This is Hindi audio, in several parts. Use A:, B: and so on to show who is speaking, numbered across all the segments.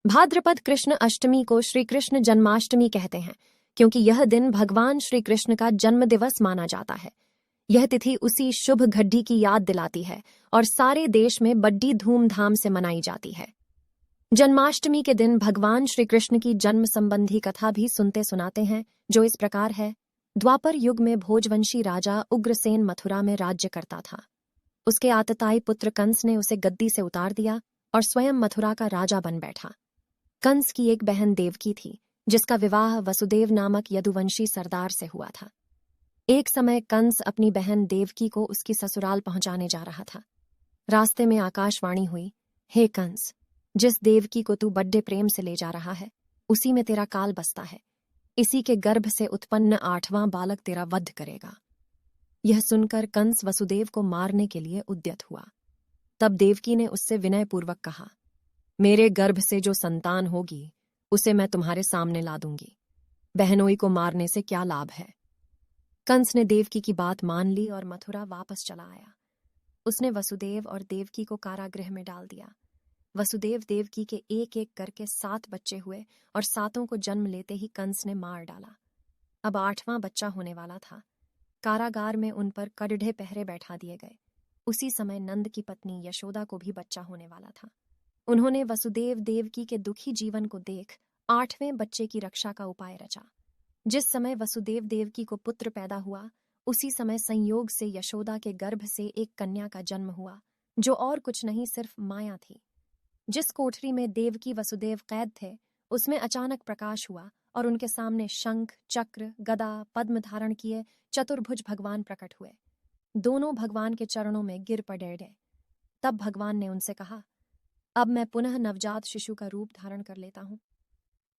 A: भाद्रपद कृष्ण अष्टमी को श्री कृष्ण जन्माष्टमी कहते हैं, क्योंकि यह दिन भगवान श्री कृष्ण का जन्म दिवस माना जाता है। यह तिथि उसी शुभ घड़ी की याद दिलाती है और सारे देश में बड़ी धूमधाम से मनाई जाती है। जन्माष्टमी के दिन भगवान श्री कृष्ण की जन्म संबंधी कथा भी सुनते सुनाते हैं, जो इस प्रकार है। द्वापर युग में भोजवंशी राजा उग्रसेन मथुरा में राज्य करता था। उसके आतताई पुत्र कंस ने उसे गद्दी से उतार दिया और स्वयं मथुरा का राजा बन बैठा। कंस की एक बहन देवकी थी, जिसका विवाह वसुदेव नामक यदुवंशी सरदार से हुआ था। एक समय कंस अपनी बहन देवकी को उसकी ससुराल पहुंचाने जा रहा था। रास्ते में आकाशवाणी हुई, हे कंस, जिस देवकी को तू बड्डे प्रेम से ले जा रहा है, उसी में तेरा काल बसता है। इसी के गर्भ से उत्पन्न 8वां बालक तेरा वध करेगा। यह सुनकर कंस वसुदेव को मारने के लिए उद्यत हुआ। तब देवकी ने उससे विनयपूर्वक कहा, मेरे गर्भ से जो संतान होगी उसे मैं तुम्हारे सामने ला दूंगी। बहनोई को मारने से क्या लाभ है। कंस ने देवकी की बात मान ली और मथुरा वापस चला आया। उसने वसुदेव और देवकी को कारागृह में डाल दिया। वसुदेव देवकी के एक एक करके 7 बच्चे हुए और 7 को जन्म लेते ही कंस ने मार डाला। अब 8वां बच्चा होने वाला था। कारागार में उन पर कड़े पहरे बैठा दिए गए। उसी समय नंद की पत्नी यशोदा को भी बच्चा होने वाला था। उन्होंने वसुदेव देवकी के दुखी जीवन को देख 8वें बच्चे की रक्षा का उपाय रचा। जिस समय वसुदेव देवकी को पुत्र पैदा हुआ, उसी समय संयोग से यशोदा के गर्भ से एक कन्या का जन्म हुआ, जो और कुछ नहीं सिर्फ माया थी। जिस कोठरी में देवकी वसुदेव कैद थे, उसमें अचानक प्रकाश हुआ और उनके सामने शंख, चक्र, गदा, पद्म धारण किए चतुर्भुज भगवान प्रकट हुए। दोनों भगवान के चरणों में गिर पड़े। तब भगवान ने उनसे कहा, अब मैं पुनः नवजात शिशु का रूप धारण कर लेता हूं।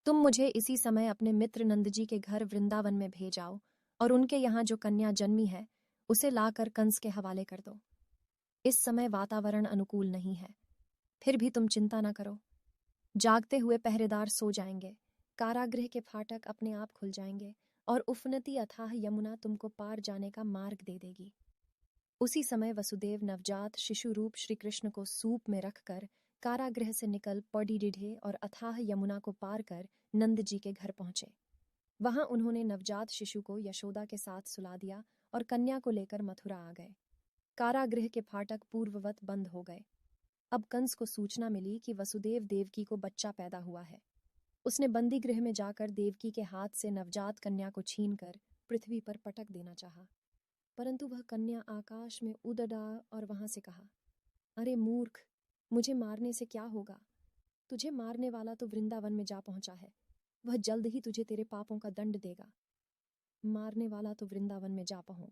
A: तुम मुझे इसी समय अपने मित्र नंदजी के घर वृंदावन में भेजाओ और उनके यहाँ जो कन्या जन्मी है उसे लाकर कंस के हवाले कर दो। इस समय वातावरण अनुकूल नहीं है, फिर भी तुम चिंता न करो। जागते हुए पहरेदार सो जाएंगे, कारागृह के फाटक अपने आप खुल जाएंगे और उफनती अथाह यमुना तुमको पार जाने का मार्ग दे देगी। उसी समय वसुदेव नवजात शिशु रूप श्री कृष्ण को सूप में रखकर कारागृह से निकल पौड़ी डिढ़े और अथाह यमुना को पार कर नंद जी के घर पहुंचे। वहां उन्होंने नवजात शिशु को यशोदा के साथ सुला दिया और कन्या को लेकर मथुरा आ गए। कारागृह के फाटक पूर्ववत बंद हो गए। अब कंस को सूचना मिली कि वसुदेव देवकी को बच्चा पैदा हुआ है। उसने बंदी गृह में जाकर देवकी के हाथ से नवजात कन्या को छीनकर पृथ्वी पर पटक देना चाहा, परंतु वह कन्या आकाश में उड़आ और वहां से कहा, अरे मूर्ख, मुझे मारने से क्या होगा। तुझे मारने वाला तो वृंदावन में जा पहुंचा है, वह जल्द ही तुझे तेरे पापों का दंड देगा। मारने वाला तो वृंदावन में जा पहुंच।